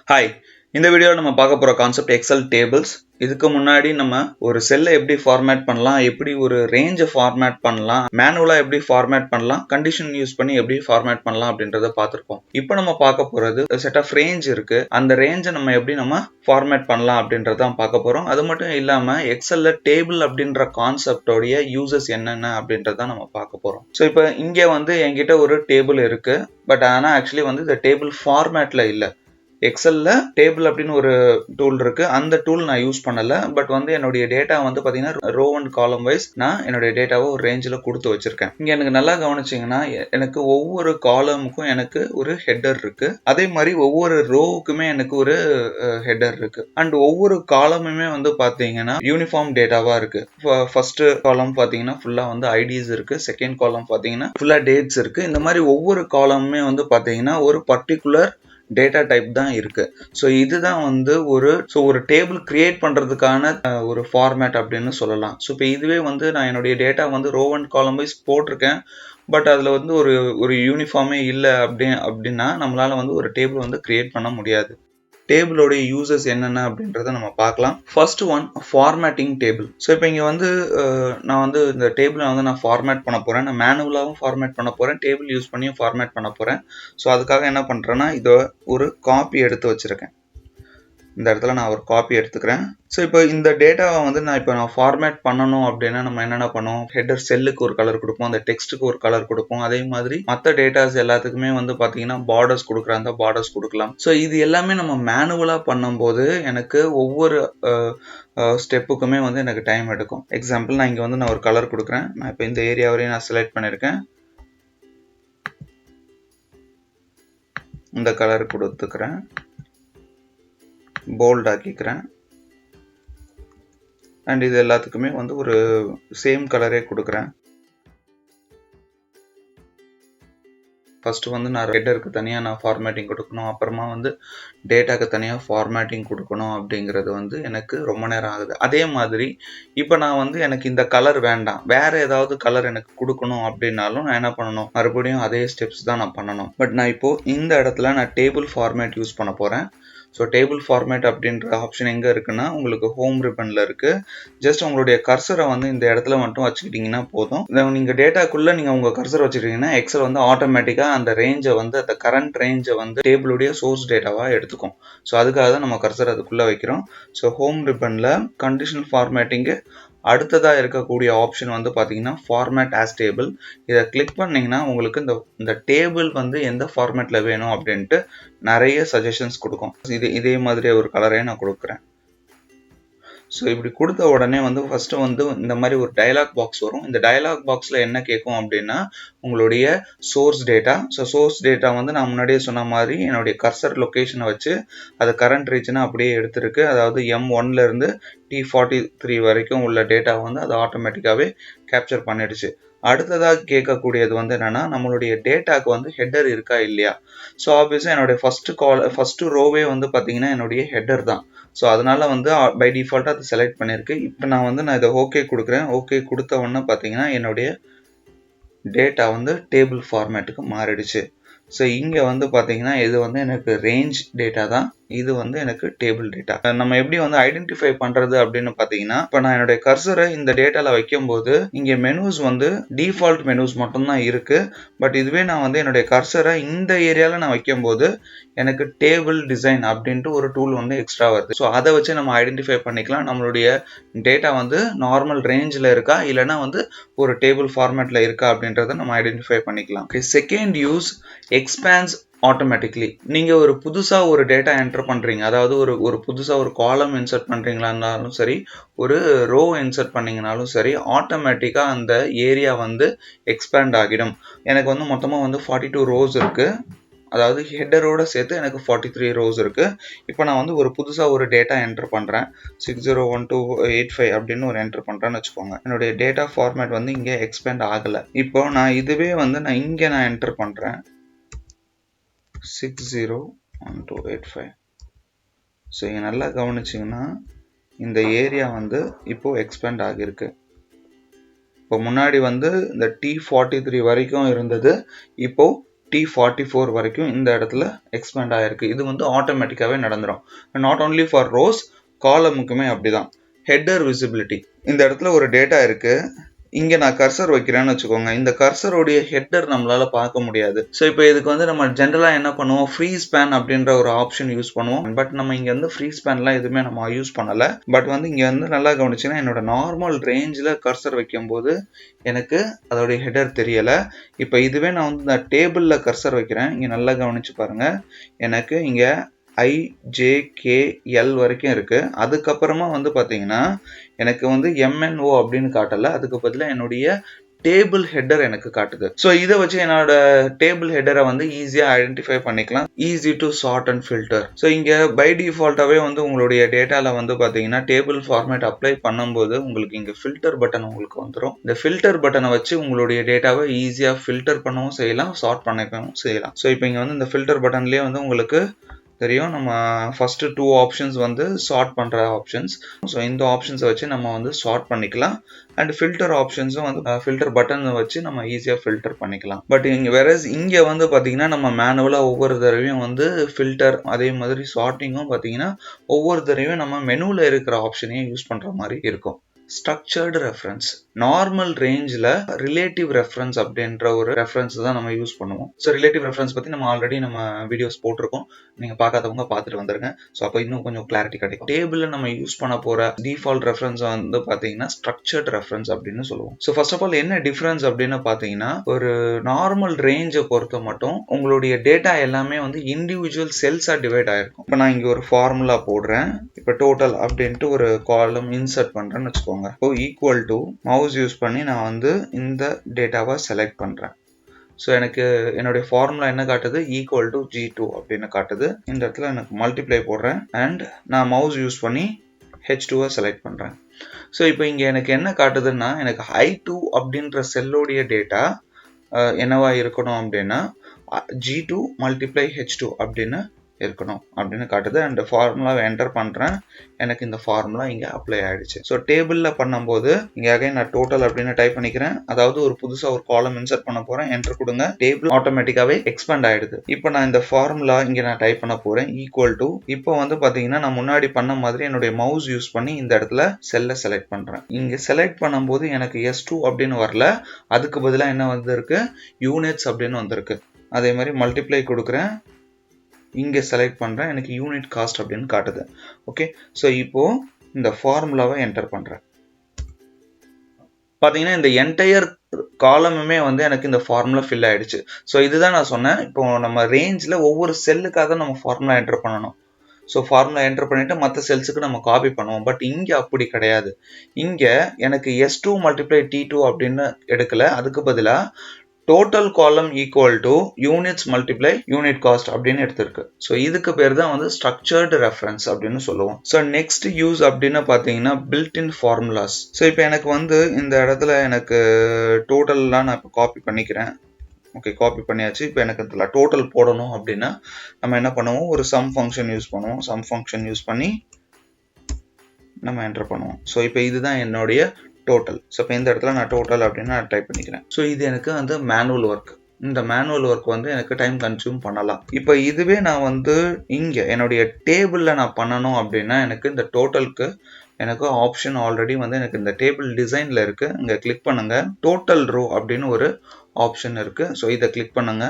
Hi, இந்த வீடியோவில் நம்ம பார்க்க போகிற கான்செப்ட் எக்ஸல் டேபிள்ஸ். இதுக்கு முன்னாடி நம்ம ஒரு செல்லை எப்படி ஃபார்மேட் பண்ணலாம், எப்படி ஒரு ரேஞ்சை ஃபார்மேட் பண்ணலாம், மேனுவலாக எப்படி ஃபார்மேட் பண்ணலாம், கண்டிஷன் யூஸ் பண்ணி எப்படி ஃபார்மேட் பண்ணலாம் அப்படின்றத பார்த்துருக்கோம். இப்போ நம்ம பார்க்க போகிறது செட் ஆஃப் ரேஞ்ச் இருக்குது. அந்த ரேஞ்சை நம்ம எப்படி நம்ம ஃபார்மேட் பண்ணலாம் அப்படின்றதான் பார்க்க போகிறோம். அது மட்டும் இல்லாமல் எக்ஸலில் டேபிள் அப்படின்ற கான்செப்டோடைய யூசஸ் என்னென்ன அப்படின்றத நம்ம பார்க்க போகிறோம். ஸோ இப்போ இங்கே என்கிட்ட ஒரு டேபிள் இருக்குது. பட் ஆனால் ஆக்சுவலி இந்த டேபிள் ஃபார்மேட்டில் இல்லை. எக்ஸல்ல டேபிள் அப்படின்னு ஒரு டூல் இருக்கு. அந்த டூல் நான் யூஸ் பண்ணல. பட் என்னுடைய டேட்டா பாத்தீங்கன்னா ரோ அண்ட் காலம் வைஸ் நான் என்னுடைய டேட்டாவை ஒரு ரேஞ்சில் கொடுத்து வச்சிருக்கேன். இங்க எனக்கு நல்லா கவனிச்சிங்கன்னா எனக்கு ஒவ்வொரு காலமுக்கும் எனக்கு ஒரு ஹெட்டர் இருக்கு. அதே மாதிரி ஒவ்வொரு ரோவுக்குமே எனக்கு ஒரு ஹெட்டர் இருக்கு. அண்ட் ஒவ்வொரு காலமுமே பாத்தீங்கன்னா யூனிஃபார்ம் டேட்டாவா இருக்கு. ஃபர்ஸ்ட் காலம் பாத்தீங்கன்னா ஃபுல்லா ஐடிஸ் இருக்கு. செகண்ட் காலம் பாத்தீங்கன்னா ஃபுல்லா டேட்ஸ் இருக்கு. இந்த மாதிரி ஒவ்வொரு காலமுமே பாத்தீங்கன்னா ஒரு பர்டிகுலர் டேட்டா டைப் தான் இருக்கு. ஸோ இதுதான் ஒரு டேபிள் கிரியேட் பண்றதுக்கான ஒரு ஃபார்மேட் அப்படின்னு சொல்லலாம். ஸோ இப்போ இதுவே நான் என்னுடைய data row and column wise போட்டிருக்கேன். பட் அதில் ஒரு யூனிஃபார்மே இல்லை அப்படின்னா நம்மளால ஒரு டேபிள் கிரியேட் பண்ண முடியாது. டேபிளோடைய யூசஸ் என்னென்ன அப்படின்றத நம்ம பார்க்கலாம். First one, formatting table. So இப்போ இங்கே நான் இந்த டேபிளை நான் ஃபார்மேட் பண்ண போகிறேன். நான் மேனுவலாகவும் ஃபார்மேட் பண்ண போகிறேன், டேபிள் யூஸ் பண்ணியும் ஃபார்மேட் பண்ண போகிறேன். ஸோ அதுக்காக என்ன பண்ணுறேன்னா இதை ஒரு காப்பி எடுத்து வச்சுருக்கேன். இந்த இடத்துல நான் ஒரு காப்பி எடுத்துக்கிறேன். ஸோ இப்போ இந்த டேட்டாவை நான் ஃபார்மேட் பண்ணணும் அப்படின்னா நம்ம என்னென்ன பண்ணுவோம், ஹெட்டர் செல்லுக்கு ஒரு கலர் கொடுப்போம், அந்த டெக்ஸ்ட்டுக்கு ஒரு கலர் கொடுப்போம். அதே மாதிரி மற்ற டேட்டாஸ் எல்லாத்துக்குமே பார்த்தீங்கன்னா பார்டர்ஸ் கொடுக்குறாங்க, பார்டர்ஸ் கொடுக்கலாம். ஸோ இது எல்லாமே நம்ம மேனுவலாக பண்ணும்போது எனக்கு ஒவ்வொரு ஸ்டெப்புக்குமே எனக்கு டைம் எடுக்கும். எக்ஸாம்பிள் நான் இங்கே நான் ஒரு கலர் கொடுக்குறேன். நான் இப்போ இந்த ஏரியா வரையும் நான் செலக்ட் பண்ணியிருக்கேன். இந்த கலர் கொடுத்துக்கிறேன், போல்ட் ஆக்கிக்கிறேன். அண்ட் இது எல்லாத்துக்குமே ஒரு சேம் கலரே கொடுக்குறேன். ஃபர்ஸ்ட் நான் ஹெட்டருக்கு தனியாக நான் ஃபார்மேட்டிங் கொடுக்கணும், அப்புறமா டேட்டாக்கு தனியாக ஃபார்மேட்டிங் கொடுக்கணும். அப்படிங்கிறது எனக்கு ரொம்ப நேரம் ஆகுது. அதே மாதிரி இப்போ நான் எனக்கு இந்த கலர் வேண்டாம், வேற ஏதாவது கலர் எனக்கு கொடுக்கணும் அப்படின்னாலும் நான் என்ன பண்ணணும், மறுபடியும் அதே ஸ்டெப்ஸ் தான் நான் பண்ணணும். பட் நான் இப்போ இந்த இடத்துல நான் டேபிள் ஃபார்மேட் யூஸ் பண்ண போகிறேன். ஸோ டேபிள் ஃபார்மேட் அப்படின்ற ஆப்ஷன் எங்கே இருக்குன்னா உங்களுக்கு ஹோம் ரிப்பனில் இருக்குது. ஜஸ்ட் உங்களுடைய கர்சரை இந்த இடத்துல மட்டும் வச்சுக்கிட்டிங்கன்னா போதும். நீங்கள் டேட்டாக்குள்ளே நீங்கள் உங்கள் கர்சர் வச்சுக்கிட்டிங்கன்னா எக்ஸல் ஆட்டோமேட்டிக்காக அந்த ரேஞ்சை அந்த கரண்ட் ரேஞ்சை டேபிளுடைய சோர்ஸ் டேட்டாவாக எடுத்துக்கும். ஸோ அதுக்காக தான் நம்ம கர்சர் அதுக்குள்ளே வைக்கிறோம். ஸோ ஹோம் ரிப்பனில் கண்டிஷனல் ஃபார்மேட்டிங்கு அடுத்ததாக இருக்கக்கூடிய ஆப்ஷன் பார்த்தீங்கன்னா ஃபார்மேட் ஆஸ் டேபிள். இதை கிளிக் பண்ணிங்கன்னா உங்களுக்கு இந்த டேபிள் எந்த ஃபார்மேட்டில் வேணும் அப்படின்ட்டு நிறைய சஜஷன்ஸ் கொடுக்கும். இதே மாதிரி ஒரு கலரே நான் கொடுக்குறேன். ஸோ இப்படி கொடுத்த உடனே ஃபஸ்ட்டு இந்த மாதிரி ஒரு டயலாக் பாக்ஸ் வரும். இந்த டயலாக் பாக்ஸில் என்ன கேட்கும் அப்படின்னா உங்களுடைய source data. So source data நான் முன்னாடியே சொன்ன மாதிரி என்னுடைய கர்சர் லொக்கேஷனை வச்சு அது கரண்ட் ரீச்னா அப்படியே எடுத்துருக்கு. அதாவது M1லேருந்து T43 வரைக்கும் உள்ள டேட்டா அது ஆட்டோமேட்டிக்காகவே கேப்சர் பண்ணிடுச்சு. அடுத்ததாக கேட்கக்கூடியது என்னன்னா நம்மளுடைய டேட்டாக்கு ஹெட்டர் இருக்கா இல்லையா. ஸோ ஆப்வியஸாக என்னுடைய ஃபர்ஸ்ட் ரோவே பார்த்தீங்கன்னா என்னுடைய ஹெட்டர் தான். ஸோ அதனால பை டிஃபால்ட்டாக அதை செலக்ட் பண்ணியிருக்கு. இப்போ நான் இதை ஓகே கொடுக்குறேன். ஓகே கொடுத்த உடனே பார்த்தீங்கன்னா என்னுடைய டேட்டா டேபிள் ஃபார்மேட்டுக்கு மாறிடுச்சு. ஸோ இங்கே பார்த்தீங்கன்னா இது எனக்கு ரேஞ்ச் டேட்டா தான், இது எனக்கு டேபிள் டேட்டா. நம்ம எப்படி ஐடென்டிஃபை பண்றது அப்படின்னு பார்த்தீங்கன்னா இப்போ நான் என்னுடைய கர்சரை இந்த டேட்டால வைக்கும்போது இங்கே மெனூஸ் டிஃபால்ட் மெனூஸ் மட்டும்தான் இருக்கு. பட் இதுவே நான் என்னுடைய கர்சரை இந்த ஏரியாவில் நான் வைக்கும்போது எனக்கு டேபிள் டிசைன் அப்படின்ட்டு ஒரு டூல் எக்ஸ்ட்ரா வருது. ஸோ அதை வச்சு நம்ம ஐடென்டிஃபை பண்ணிக்கலாம் நம்மளுடைய டேட்டா நார்மல் ரேஞ்சில் இருக்கா இல்லைன்னா ஒரு டேபிள் ஃபார்மேட்டில் இருக்கா அப்படின்றத நம்ம ஐடென்டிஃபை பண்ணிக்கலாம். Second use, expands automatically. நீங்கள் ஒரு புதுசாக ஒரு டேட்டா என்டர் பண்ணுறீங்க, அதாவது ஒரு புதுசாக ஒரு காலம் இன்சர்ட் பண்ணுறீங்களான்னாலும் சரி, ஒரு ரோ இன்சர்ட் பண்ணிங்கனாலும் சரி, ஆட்டோமேட்டிக்காக அந்த ஏரியா எக்ஸ்பேண்ட் ஆகிடும். எனக்கு மொத்தமாக 42 ரோஸ் இருக்குது. அதாவது ஹெட்டரோட சேர்த்து எனக்கு 43 ரோஸ் இருக்குது. இப்போ நான் ஒரு புதுசாக ஒரு டேட்டா என்டர் பண்ணுறேன். 601285 அப்படின்னு ஒரு என்டர் பண்ணுறேன்னு வச்சுக்கோங்க. என்னுடைய டேட்டா ஃபார்மேட் இங்கே எக்ஸ்பேண்ட் ஆகலை. இப்போ நான் இதுவே நான் இங்கே நான் என்டர் பண்ணுறேன் 601285. ஸோ இங்கே நல்லா கவனிச்சிங்கன்னா இந்த ஏரியா இப்போ எக்ஸ்பேண்ட் ஆகியிருக்கு. இப்போ முன்னாடி இந்த T43 வரைக்கும் இருந்தது, இப்போ T44 வரைக்கும் இந்த இடத்துல எக்ஸ்பேண்ட் ஆயிருக்கு. இது வந்து ஆட்டோமேட்டிக்காவே நடந்துரும். நாட் only ஃபார் ரோஸ், காலமுக்குமே அப்படிதான். ஹெட்டர் விசிபிலிட்டி, இந்த இடத்துல ஒரு டேட்டா இருக்கு. இங்க நான் கர்சர் வைக்கிறேன்னு வச்சுக்கோங்க. இந்த கர்சருடைய ஹெட்டர் நம்மளால பார்க்க முடியாது. ஸோ இப்போ இதுக்கு வந்து நம்ம ஜென்ரலா என்ன பண்ணுவோம், ஃப்ரீ ஸ்பேன் அப்படின்ற ஒரு ஆப்ஷன் யூஸ் பண்ணுவோம். பட் நம்ம இங்க வந்து ஃப்ரீ ஸ்பேன்லாம் எதுவுமே நம்ம யூஸ் பண்ணல. பட் வந்து இங்க வந்து நல்லா கவனிச்சுன்னா என்னோட நார்மல் ரேஞ்சில் கர்சர் வைக்கும்போது எனக்கு அதோடைய ஹெட்டர் தெரியல. இப்போ இதுவே நான் வந்து இந்த டேபிள்ல கர்சர் வைக்கிறேன். இங்க நல்லா கவனிச்சு பாருங்க, எனக்கு இங்க IJKL வரைக்கும் இருக்கு. அதுக்கப்புறமா வந்து பாத்தீங்கன்னா எனக்கு வந்து MNO அப்படின்னு காட்டல, அதுக்கு பதிலாக என்னுடைய டேபிள் ஹெட்டர் எனக்கு காட்டுது. ஸோ இதை வச்சு என்னோட டேபிள் ஹெட்டரை வந்து ஈஸியாக ஐடென்டிஃபை பண்ணிக்கலாம். Easy to sort and filter. So இங்கே பை டிஃபால்ட்டாகவே வந்து உங்களுடைய டேட்டாவில் வந்து பார்த்தீங்கன்னா டேபிள் ஃபார்மேட் அப்ளை பண்ணும்போது உங்களுக்கு இங்கே ஃபில்டர் பட்டன் உங்களுக்கு வந்துடும். இந்த ஃபில்டர் பட்டனை வச்சு உங்களுடைய டேட்டாவை ஈஸியாக ஃபில்டர் பண்ணவும் செய்யலாம், சார்ட் பண்ணிக்கவும் செய்யலாம். ஸோ இப்போ இங்கே வந்து இந்த ஃபில்டர் பட்டன்லேயே வந்து உங்களுக்கு தெரியும், நம்ம ஃபர்ஸ்ட் 2 ஆப்ஷன்ஸ் வந்து சார்ட் பண்ற ஆப்ஷன்ஸ். ஸோ இந்த ஆப்ஷன்ஸை வச்சு நம்ம வந்து சார்ட் பண்ணிக்கலாம். அண்ட் ஃபில்டர் ஆப்ஷன்ஸும் வந்து ஃபில்டர் பட்டனை வச்சு நம்ம ஈஸியாக ஃபில்டர் பண்ணிக்கலாம். பட் இங்கே வந்து பார்த்தீங்கன்னா நம்ம மேனுவலாக ஒவ்வொரு தடவையும் வந்து ஃபில்டர் அதே மாதிரி சார்ட்டிங்கும் பார்த்தீங்கன்னா ஒவ்வொரு தடவையும் நம்ம மெனுவில் இருக்கிற ஆப்ஷனையும் யூஸ் பண்ணுற மாதிரி இருக்கும். ஸ்ட்ரக்சர்டு ரெஃபரன்ஸ், நார்மல் ரேஞ்சில் ரிலேட்டிவ் ரெஃபரன்ஸ் அப்படின்ற ஒரு ரெஃபரன்ஸ் தான் நம்ம யூஸ் பண்ணுவோம். ஸோ ரிலேட்டிவ் ரெஃபரன்ஸ் பற்றி நம்ம ஆல்ரெடி நம்ம வீடியோஸ் போட்டிருக்கோம், நீங்கள் பார்க்காதவங்க பார்த்துட்டு வந்துருங்க. ஸோ அப்போ இன்னும் கொஞ்சம் கிளாரிட்டி கிடைக்கும். டேபிளில் நம்ம யூஸ் பண்ண போகிற டிஃபால்ட் ரெஃபரன்ஸ் வந்து பார்த்தீங்கன்னா ஸ்ட்ரக்சர்டு ரெஃபரன்ஸ் அப்படின்னு சொல்லுவோம். ஸோ ஃபர்ஸ்ட் ஆஃப் ஆல் என்ன டிஃபரன்ஸ் அப்படின்னு பார்த்தீங்கன்னா, ஒரு நார்மல் ரேஞ்சை பொறுத்த மட்டும் உங்களுடைய டேட்டா எல்லாமே வந்து இண்டிவிஜுவல் செல்ஸாக டிவைட் ஆயிருக்கும். இப்போ நான் இங்கே ஒரு ஃபார்முலா போடுறேன். இப்போ டோட்டல் அப்படின்ட்டு ஒரு காலம் இன்சர்ட் பண்ணுறேன்னு வச்சுக்கோங்க. இப்போ ஈக்குவல் டு மவுஸ் யூஸ் பண்ணி நான் வந்து இந்த டேட்டாவை செலக்ட் பண்றேன். ஸோ எனக்கு என்னுடைய ஃபார்முலா என்ன காட்டுது, ஈக்குவல் டு G2 அப்படின்னு காட்டுது. இந்த இடத்துல எனக்கு மல்டிப்ளை போடுறேன் அண்ட் நான் மவுஸ் யூஸ் பண்ணி H2 செலக்ட் பண்றேன். ஸோ இப்போ இங்க எனக்கு என்ன காட்டுதுன்னா, எனக்கு I2 அப்படின்ற செல்லோடைய டேட்டா என்னவா இருக்கணும் அப்படின்னா G2 மல்டிப்ளை H2 அப்படின்னு இருக்கணும் அப்படின்னு காட்டுது. அண்ட் ஃபார்முலாவை என்டர் பண்றேன், எனக்கு இந்த ஃபார்முலா இங்க அப்ளை ஆயிடுச்சு. ஸோ டேபிள்ல பண்ணும்போது இங்க அகைன் நான் டோட்டல் அப்படின்னு டைப் பண்ணிக்கிறேன். அதாவது ஒரு புதுசா ஒரு காலம் இன்சர்ட் பண்ண போறேன், என்டர் கொடுங்க, டேபிள் ஆட்டோமேட்டிக்காவே எக்ஸ்பேண்ட் ஆயிடுது. இப்போ நான் இந்த ஃபார்முலா இங்க நான் டைப் பண்ண போறேன், ஈக்குவல் டு, இப்போ வந்து பாத்தீங்கன்னா நான் முன்னாடி பண்ண மாதிரி என்னுடைய மவுஸ் யூஸ் பண்ணி இந்த இடத்துல செல்லை செலக்ட் பண்றேன். இங்க செலக்ட் பண்ணும்போது எனக்கு S2 அப்படின்னு வரல, அதுக்கு பதிலாக என்ன வந்திருக்கு, யூனிட்ஸ் அப்படின்னு வந்திருக்கு. அதே மாதிரி மல்டிப்ளை கொடுக்குறேன், இங்கே செலக்ட் பண்ணுறேன், எனக்கு யூனிட் காஸ்ட் அப்படின்னு காட்டுது. ஓகே, ஸோ இப்போ இந்த ஃபார்முலாவை என்டர் பண்ணுறேன். பார்த்தீங்கன்னா இந்த என்டையர் காலமுமே வந்து எனக்கு இந்த ஃபார்முலா ஃபில் ஆயிடுச்சு. ஸோ இதுதான் நான் சொன்னேன், இப்போ நம்ம ரேஞ்சில் ஒவ்வொரு செல்லுக்காக நம்ம ஃபார்முலா என்டர் பண்ணணும். ஸோ ஃபார்முலா என்டர் பண்ணிட்டு மற்ற செல்ஸுக்கு நம்ம காப்பி பண்ணுவோம். பட் இங்கே அப்படி கிடையாது. இங்கே எனக்கு S2 மல்டிப்ளை T2 அப்படின்னு எடுக்கல, அதுக்கு பதிலாக டோட்டல் காலம் equal to units multiply unit cost அப்படின்னு எடுத்திருக்கு. ஸோ இதுக்கு பேர் தான் வந்து ஸ்ட்ரக்சர்டு ரெஃபரன்ஸ் அப்படின்னு சொல்லுவோம். ஸோ நெக்ஸ்ட் யூஸ் அப்படின்னு பார்த்தீங்கன்னா பில்ட் இன் ஃபார்முலாஸ். ஸோ இப்போ எனக்கு வந்து இந்த இடத்துல எனக்கு டோட்டல்லாம் நான் இப்போ காப்பி பண்ணிக்கிறேன். ஓகே, காப்பி பண்ணியாச்சு. இப்போ எனக்கு இதில் டோட்டல் போடணும் அப்படின்னா நம்ம என்ன பண்ணுவோம், ஒரு சம் ஃபங்க்ஷன் யூஸ் பண்ணுவோம். சம் ஃபங்க்ஷன் யூஸ் பண்ணி நம்ம என்டர் பண்ணுவோம். ஸோ இப்போ இதுதான் என்னுடைய டோட்டல். ஸோ இப்போ இந்த இடத்துல நான் டோட்டல் அப்படின்னு நான் டைப் பண்ணிக்கிறேன். ஸோ இது எனக்கு வந்து மேனுவல் ஒர்க். இந்த மேனுவல் ஒர்க் வந்து எனக்கு டைம் கன்சியூம் பண்ணலாம். இப்போ இதுவே நான் வந்து இங்கே என்னுடைய டேபிளில் நான் பண்ணணும் அப்படின்னா எனக்கு இந்த டோட்டலுக்கு எனக்கு ஆப்ஷன் ஆல்ரெடி வந்து எனக்கு இந்த டேபிள் டிசைனில் இருக்குது. இங்கே கிளிக் பண்ணுங்க, டோட்டல் ரோ அப்படின்னு ஒரு ஆப்ஷன் இருக்குது. ஸோ இதை கிளிக் பண்ணுங்க.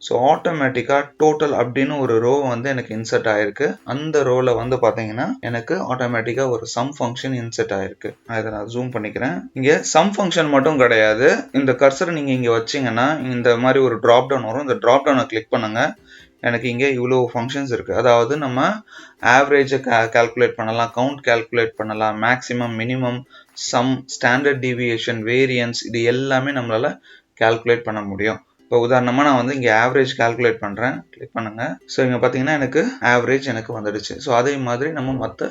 ஸோ ஆட்டோமேட்டிக்காக டோட்டல் அப்படின்னு ஒரு ரோ வந்து எனக்கு இன்சர்ட் ஆயிருக்கு. அந்த ரோவில் வந்து பார்த்தீங்கன்னா எனக்கு ஆட்டோமேட்டிக்காக ஒரு சம் ஃபங்க்ஷன் இன்சர்ட் ஆயிருக்கு. இதை நான் ஜூம் பண்ணிக்கிறேன். இங்கே சம் ஃபங்க்ஷன் மட்டும் கிடையாது, இந்த கர்சரை நீங்கள் இங்கே வச்சிங்கன்னா இந்த மாதிரி ஒரு ட்ராப் டவுன் வரும். இந்த ட்ராப் டவுனை கிளிக் பண்ணுங்க, எனக்கு இங்கே இவ்வளோ ஃபங்க்ஷன்ஸ் இருக்குது. அதாவது நம்ம ஆவரேஜை கால்குலேட் பண்ணலாம், கவுண்ட் கால்குலேட் பண்ணலாம், maximum, minimum, sum, standard deviation, variance, இது எல்லாமே நம்மளால் கால்குலேட் பண்ண முடியும். இப்போ உதாரணமாக நான் வந்து இங்கே ஆவரேஜ் கால்குலேட் பண்ணுறேன், கிளிக் பண்ணுங்க. ஸோ இங்கே பார்த்தீங்கன்னா எனக்கு ஆவரேஜ் எனக்கு வந்துடுச்சு. ஸோ அதே மாதிரி நம்ம மற்ற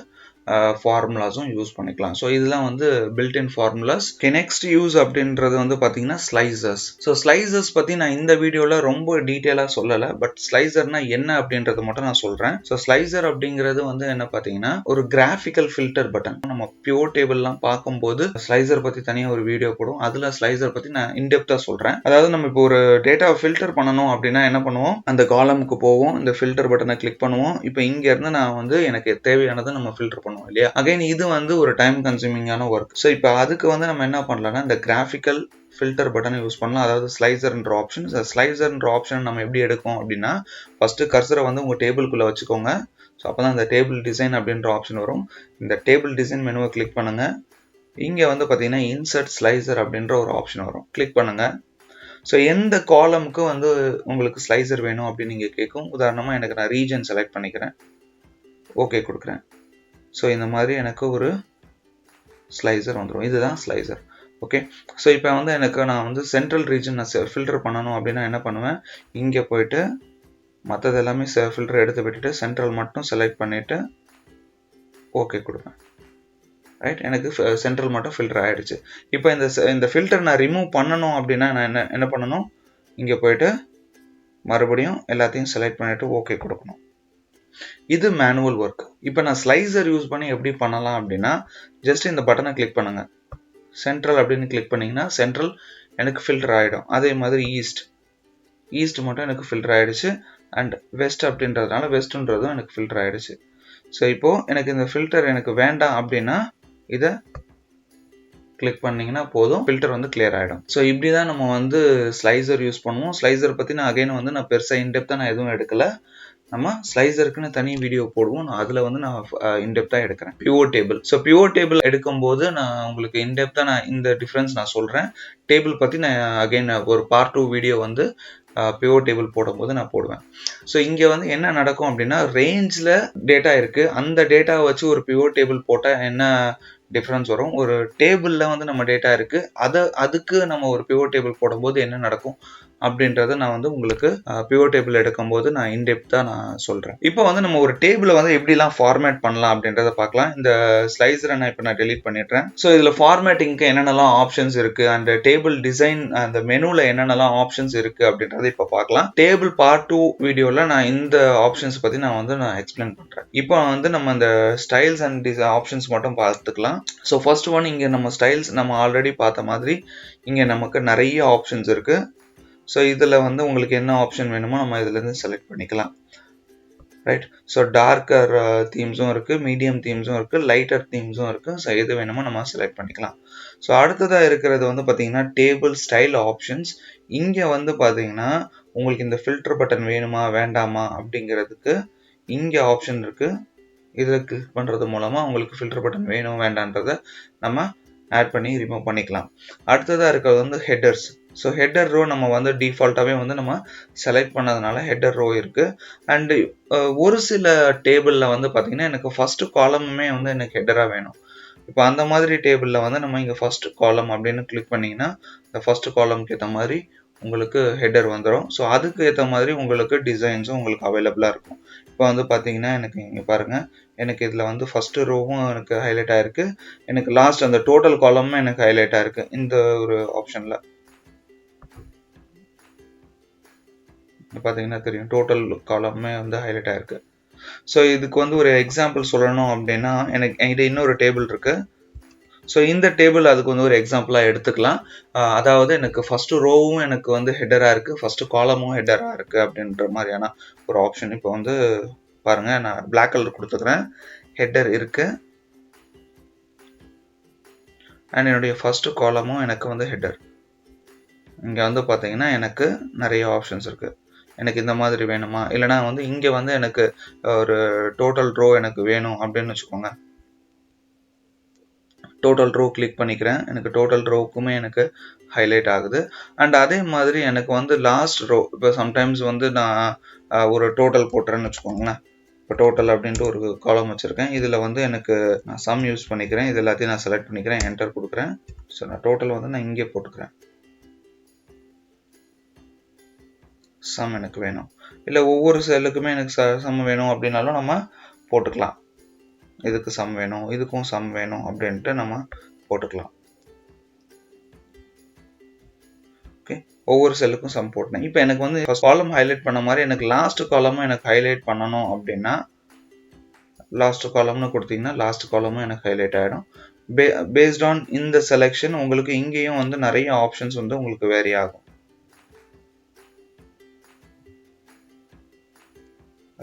ஃபார்முலாஸும் யூஸ் பண்ணிக்கலாம். ஸோ இதெல்லாம் வந்து பில்ட்-இன் ஃபார்முலாஸ். நெக்ஸ்ட் யூஸ் அப்படின்றது வந்து பார்த்தீங்கன்னா ஸ்லைசர்ஸ். ஸோ ஸ்லைசர்ஸ் பற்றி நான் இந்த வீடியோவில் ரொம்ப டீட்டெயிலாக சொல்லலை, பட் ஸ்லைசர்னா என்ன அப்படின்றத மட்டும் நான் சொல்கிறேன். ஸோ ஸ்லைசர் அப்படிங்கிறது வந்து என்ன பார்த்தீங்கன்னா ஒரு கிராஃபிக்கல் ஃபில்டர் பட்டன். நம்ம பியூர் டேபிள்லாம் பார்க்கும்போது ஸ்லைசர் பற்றி தனியாக ஒரு வீடியோ போடும், அதில் ஸ்லைசர் பற்றி நான் இன்டெப்த்தாக சொல்கிறேன். அதாவது நம்ம இப்போ ஒரு டேட்டாவை ஃபில்டர் பண்ணணும் அப்படின்னா என்ன பண்ணுவோம், அந்த காலமுக்கு போவோம், இந்த ஃபில்டர் பட்டனை கிளிக் பண்ணுவோம். இப்போ இங்க இருந்து நான் வந்து எனக்கு தேவையானதை நம்ம ஃபில்டர் பண்ணுவோம் இல்லையா. அகைன் இது வந்து ஒரு டைம் கன்சூமிங்கான ஒர்க். ஸோ இப்போ அதுக்கு வந்து நம்ம என்ன பண்ணலாம்னா இந்த கிராஃபிக்கல் ஃபில்டர் பட்டனை யூஸ் பண்ணலாம். அதாவது ஸ்லைசர்ன்ற ஆப்ஷன். ஸ்லைசர்ன்ற ஆப்ஷன் நம்ம எப்படி எடுக்கும் அப்படின்னா ஃபர்ஸ்ட் கர்சரை வந்து உங்க டேபிளுக்குள்ள வச்சுக்கோங்க. ஸோ அப்பதான் இந்த டேபிள் டிசைன் அப்படின்ற ஆப்ஷன் வரும். இந்த டேபிள் டிசைன் மெனுவை கிளிக் பண்ணுங்க. இங்க வந்து பாத்தீங்கன்னா இன்சர்ட் ஸ்லைசர் அப்படின்ற ஒரு ஆப்ஷன் வரும், கிளிக் பண்ணுங்க. ஸோ எந்த காலமுக்கு வந்து உங்களுக்கு ஸ்லைசர் வேணும் அப்படின்னு நீங்கள் கேட்கும். உதாரணமாக எனக்கு நான் ரீஜன் செலக்ட் பண்ணிக்கிறேன், ஓகே கொடுக்குறேன். ஸோ இந்த மாதிரி எனக்கு ஒரு ஸ்லைசர் வந்துடும். இதுதான் ஸ்லைசர். ஓகே. ஸோ இப்போ வந்து நான் வந்து சென்ட்ரல் ரீஜன் நான் ஃபில்டர் பண்ணணும் அப்படின்னா என்ன பண்ணுவேன், இங்கே போயிட்டு மற்றது எல்லாமே ஃபில்டர் எடுத்து விட்டுட்டு சென்ட்ரல் மட்டும் செலக்ட் பண்ணிவிட்டு ஓகே கொடுப்பேன். ரைட், எனக்கு சென்ட்ரல் மட்டும் ஃபில்டர் ஆகிடுச்சு. இப்போ இந்த ஃபில்டர் நான் ரிமூவ் பண்ணணும் அப்படின்னா நான் என்ன பண்ணணும், இங்கே போயிட்டு மறுபடியும் எல்லாத்தையும் செலக்ட் பண்ணிவிட்டு ஓகே கொடுக்கணும். இது மேனுவல் ஒர்க். இப்போ நான் ஸ்லைசர் யூஸ் பண்ணி எப்படி பண்ணலாம் அப்படின்னா ஜஸ்ட் இந்த பட்டனை கிளிக் பண்ணுங்க, சென்ட்ரல் அப்படின்னு கிளிக் பண்ணிங்கன்னா சென்ட்ரல் எனக்கு ஃபில்டர் ஆகிடும். அதே மாதிரி ஈஸ்ட் மட்டும் எனக்கு ஃபில்டர் ஆகிடுச்சு. அண்ட் வெஸ்ட் அப்படின்றதுனால வெஸ்ட்ன்றதும் எனக்கு ஃபில்டர் ஆகிடுச்சு. ஸோ இப்போது எனக்கு இந்த ஃபில்டர் எனக்கு வேண்டாம் அப்படின்னா இதை கிளிக் பண்ணிங்கன்னா போதும், ஃபில்டர் வந்து கிளியர் ஆகிடும். ஸோ இப்படி தான் நம்ம வந்து ஸ்லைசர் யூஸ் பண்ணுவோம். ஸ்லைசர் பற்றி நான் அகைன் வந்து நான் பெருசாக இன்டெப்த்தாக நான் எதுவும் எடுக்கலை. நம்ம ஸ்லைசருக்குன்னு தனி வீடியோ போடுவோம், நான் அதில் வந்து நான் இன்டெப்த்தாக எடுக்கிறேன். Pure table. So pure table எடுக்கும்போது நான் உங்களுக்கு இன்டெப்த்தாக நான் இந்த டிஃப்ரென்ஸ் நான் சொல்கிறேன். டேபிள் பற்றி நான் அகைன் ஒரு பார்ட் 2 வீடியோ வந்து பியூர் டேபிள் போடும்போது நான் போடுவேன். ஸோ இங்கே வந்து என்ன நடக்கும் அப்படின்னா ரேஞ்சில் டேட்டா இருக்குது, அந்த டேட்டாவை வச்சு ஒரு பியூர் டேபிள் போட்டால் என்ன டிஃப்ரென்ஸ் வரும், ஒரு டேபிளில் வந்து நம்ம டேட்டா இருக்குது, அதுக்கு நம்ம ஒரு பியூர் டேபிள் போடும்போது என்ன நடக்கும் அப்படின்றத நான் வந்து உங்களுக்கு பியூர் டேபிள் எடுக்கும்போது நான் இன்டெப்த்தாக நான் சொல்கிறேன். இப்போ வந்து நம்ம ஒரு டேபிளை வந்து எப்படிலாம் ஃபார்மேட் பண்ணலாம் அப்படின்றத பார்க்கலாம். இந்த ஸ்லைசரை நான் இப்போ நான் டெலீட் பண்ணிடுறேன். ஸோ இதில் ஃபார்மேட்டிங்க்கு என்னென்னலாம் ஆப்ஷன்ஸ் இருக்குது, அந்த டேபிள் டிசைன் அந்த மெனுவில் என்னென்னலாம் ஆப்ஷன்ஸ் இருக்குது அப்படின்றத இப்போ பார்க்கலாம். டேபிள் பார்ட் 2 வீடியோவில் நான் இந்த ஆப்ஷன்ஸ் பற்றி நான் எக்ஸ்பிளைன் பண்ணுறேன். இப்போ வந்து நம்ம இந்த ஸ்டைல்ஸ் அண்ட் ஆப்ஷன்ஸ் மட்டும் பார்த்துக்கலாம். ஸோ ஃபர்ஸ்ட் ஒன், இங்கே நம்ம ஸ்டைல்ஸ் நம்ம ஆல்ரெடி பார்த்த மாதிரி இங்கே நமக்கு நிறைய ஆப்ஷன்ஸ் இருக்குது. ஸோ இதில் வந்து உங்களுக்கு என்ன ஆப்ஷன் வேணுமோ நம்ம இதுலேருந்து செலக்ட் பண்ணிக்கலாம். ரைட். ஸோ டார்க்கர் தீம்ஸும் இருக்குது, மீடியம் தீம்ஸும் இருக்குது, லைட்டர் தீம்ஸும் இருக்குது. ஸோ எது வேணுமோ நம்ம செலக்ட் பண்ணிக்கலாம். ஸோ அடுத்ததாக இருக்கிறது வந்து பார்த்தீங்கன்னா டேபிள் ஸ்டைல் ஆப்ஷன்ஸ். இங்கே வந்து பார்த்தீங்கன்னா உங்களுக்கு இந்த ஃபில்டர் பட்டன் வேணுமா வேண்டாமா அப்படிங்கிறதுக்கு இங்கே ஆப்ஷன் இருக்குது. இதில் கிளிக் பண்ணுறது மூலமாக உங்களுக்கு ஃபில்டர் பட்டன் வேணும் வேண்டான்றதை நம்ம ஆட் பண்ணி ரிமூவ் பண்ணிக்கலாம். அடுத்ததாக இருக்கிறது வந்து ஹெட்டர்ஸ். ஸோ ஹெட்டர் ரோ நம்ம வந்து டிஃபால்ட்டாகவே வந்து நம்ம செலக்ட் பண்ணதுனால ஹெட்டர் ரோ இருக்குது. அண்டு ஒரு சில டேபிளில் வந்து பார்த்திங்கன்னா எனக்கு ஃபஸ்ட்டு காலமுமே வந்து எனக்கு ஹெட்டராக வேணும். இப்போ அந்த மாதிரி டேபிளில் வந்து நம்ம இங்கே ஃபஸ்ட்டு காலம் அப்படின்னு கிளிக் பண்ணிங்கன்னா இந்த ஃபஸ்ட்டு காலமுக்கு ஏற்ற மாதிரி உங்களுக்கு ஹெட்டர் வந்துடும். ஸோ அதுக்கு ஏற்ற மாதிரி உங்களுக்கு டிசைன்ஸும் உங்களுக்கு அவைலபிளாக இருக்கும். இப்போ வந்து பார்த்தீங்கன்னா எனக்கு இங்கே பாருங்கள், எனக்கு இதில் வந்து ஃபஸ்ட்டு ரோவும் எனக்கு ஹைலைட் ஆகிருக்கு, எனக்கு லாஸ்ட் அந்த டோட்டல் காலமும் எனக்கு ஹைலைட் ஆகிருக்கு இந்த ஒரு ஆப்ஷனில். பார்த்தீங்கன்னா தெரியும், டோட்டல் காலமே வந்து ஹைலைட் ஆகிருக்கு. ஸோ இதுக்கு வந்து ஒரு எக்ஸாம்பிள் சொல்லணும் அப்படின்னா எனக்கு என்கிட்ட இன்னொரு டேபிள் இருக்குது. ஸோ இந்த டேபிள் அதுக்கு வந்து ஒரு எக்ஸாம்பிளாக எடுத்துக்கலாம். அதாவது எனக்கு ஃபஸ்ட்டு ரோவும் எனக்கு வந்து ஹெட்டராக இருக்குது, ஃபஸ்ட்டு காலமும் ஹெட்டராக இருக்குது அப்படின்ற மாதிரியான ஒரு ஆப்ஷன். இப்போ வந்து பாருங்கள், நான் பிளாக் கலர் கொடுத்துக்கிறேன், ஹெட்டர் இருக்குது. அண்ட் என்னுடைய ஃபஸ்ட்டு காலமும் எனக்கு வந்து ஹெட்டர். இங்கே வந்து பார்த்தீங்கன்னா எனக்கு நிறைய ஆப்ஷன்ஸ் இருக்குது. எனக்கு இந்த மாதிரி வேணுமா, இல்லைனா வந்து இங்கே வந்து எனக்கு ஒரு டோட்டல் ரோ எனக்கு வேணும் அப்படின்னு வச்சுக்கோங்க. டோட்டல் ரோ கிளிக் பண்ணிக்கிறேன், எனக்கு டோட்டல் ரோவுக்குமே எனக்கு ஹைலைட் ஆகுது. அண்ட் அதே மாதிரி எனக்கு வந்து லாஸ்ட் ரோ, இப்போ சம்டைம்ஸ் வந்து நான் ஒரு டோட்டல் போட்டுறேன்னு வச்சுக்கோங்களேன். இப்போ டோட்டல் அப்படின்ட்டு ஒரு காலம் வச்சுருக்கேன். இதில் வந்து எனக்கு நான் சம் யூஸ் பண்ணிக்கிறேன், இது எல்லாத்தையும் நான் செலக்ட் பண்ணிக்கிறேன், என்டர் கொடுக்குறேன். ஸோ நான் டோட்டல் வந்து நான் இங்கே போட்டுக்கிறேன். சம் எனக்கு வேணும், இல்லை ஒவ்வொரு செல்லுக்குமே எனக்கு சம் வேணும் அப்படின்னாலும் நம்ம போட்டுக்கலாம். இதுக்கு சம் வேணும், இதுக்கும் சம் வேணும் அப்படின்ட்டு நம்ம போட்டுக்கலாம். ஓகே, ஒவ்வொரு செல்லுக்கும் சம் போட்டேன். இப்போ எனக்கு வந்து ஃபர்ஸ்ட் காலம் ஹைலைட் பண்ண மாதிரி எனக்கு லாஸ்ட் காலமும் எனக்கு ஹைலைட் பண்ணணும் அப்படின்னா லாஸ்ட் காலம்னு கொடுத்தீங்கன்னா லாஸ்ட் காலமும் எனக்கு ஹைலைட் ஆகிடும். பேஸ்ட் ஆன் இந்த செலெக்ஷன் உங்களுக்கு இங்கேயும் வந்து நிறைய ஆப்ஷன்ஸ் வந்து உங்களுக்கு வேரி ஆகும்.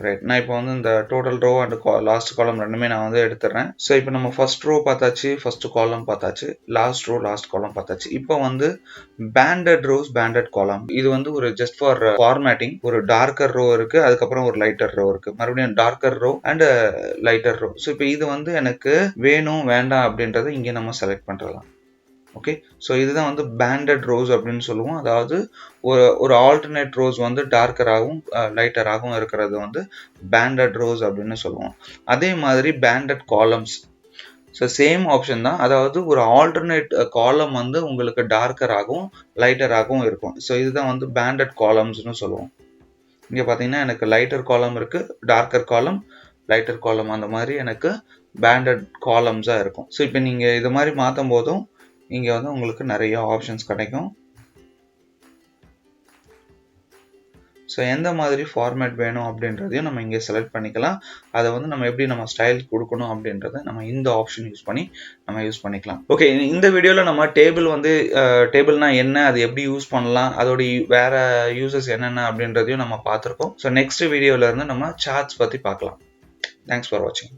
ரைட், நான் இப்போ வந்து இந்த total row and last column ரெண்டுமே நான் வந்து எடுத்துறேன். ஸோ இப்போ நம்ம ஃபர்ஸ்ட் ரோ பார்த்தாச்சு, ஃபர்ஸ்ட் காலம் பார்த்தாச்சு, லாஸ்ட் ரோ லாஸ்ட் காலம் பார்த்தாச்சு. இப்போ வந்து பேண்டட் ரோஸ் பேண்டட் காலம், இது வந்து ஒரு ஜஸ்ட் ஃபார் ஃபார்மேட்டிங். ஒரு டார்க்கர் ரோ இருக்கு, அதுக்கப்புறம் ஒரு லைட்டர் ரோ இருக்கு, மறுபடியும் darker row and lighter row. So இப்போ இது வந்து எனக்கு வேணும் வேண்டாம் அப்படின்றத இங்கே நம்ம செலக்ட் பண்ணுறலாம். ஓகே, ஸோ இதுதான் வந்து பேண்டட் ரோஸ் அப்படின்னு சொல்லுவோம். அதாவது ஒரு ஆல்டர்னேட் ரோஸ் வந்து டார்க்கராகவும் லைட்டராகவும் இருக்கிறது வந்து பேண்டட் ரோஸ் அப்படின்னு சொல்லுவோம். அதே மாதிரி banded columns, so same option தான். அதாவது ஒரு ஆல்டர்னேட் காலம் வந்து உங்களுக்கு டார்க்கராகவும் லைட்டராகவும் இருக்கும். ஸோ இதுதான் வந்து பேண்டட் காலம்ஸ்னு சொல்லுவோம். இங்கே பார்த்தீங்கன்னா எனக்கு லைட்டர் காலம் இருக்குது, டார்க்கர் காலம், லைட்டர் காலம், அந்த மாதிரி எனக்கு பேண்டட் காலம்ஸாக இருக்கும். ஸோ இப்போ நீங்கள் இது மாதிரி மாற்றும் போதும் இங்கே வந்து உங்களுக்கு நிறைய ஆப்ஷன்ஸ் கிடைக்கும். ஸோ எந்த மாதிரி ஃபார்மேட் வேணும் அப்படின்றதையும் நம்ம இங்கே செலக்ட் பண்ணிக்கலாம். அதை வந்து நம்ம எப்படி நம்ம ஸ்டைல் கொடுக்கணும் அப்படின்றத நம்ம இந்த ஆப்ஷன் யூஸ் பண்ணி நம்ம யூஸ் பண்ணிக்கலாம். ஓகே, இந்த வீடியோவில் நம்ம டேபிள் வந்து டேபிள்னா என்ன, அது எப்படி யூஸ் பண்ணலாம், அதோடைய வேற யூசஸ் என்னென்ன அப்படின்றதையும் நம்ம பார்த்துருக்கோம். ஸோ நெக்ஸ்ட் வீடியோவில் இருந்து நம்ம சார்ட்ஸ் பற்றி பார்க்கலாம். தேங்க்ஸ் ஃபார் வாட்சிங்.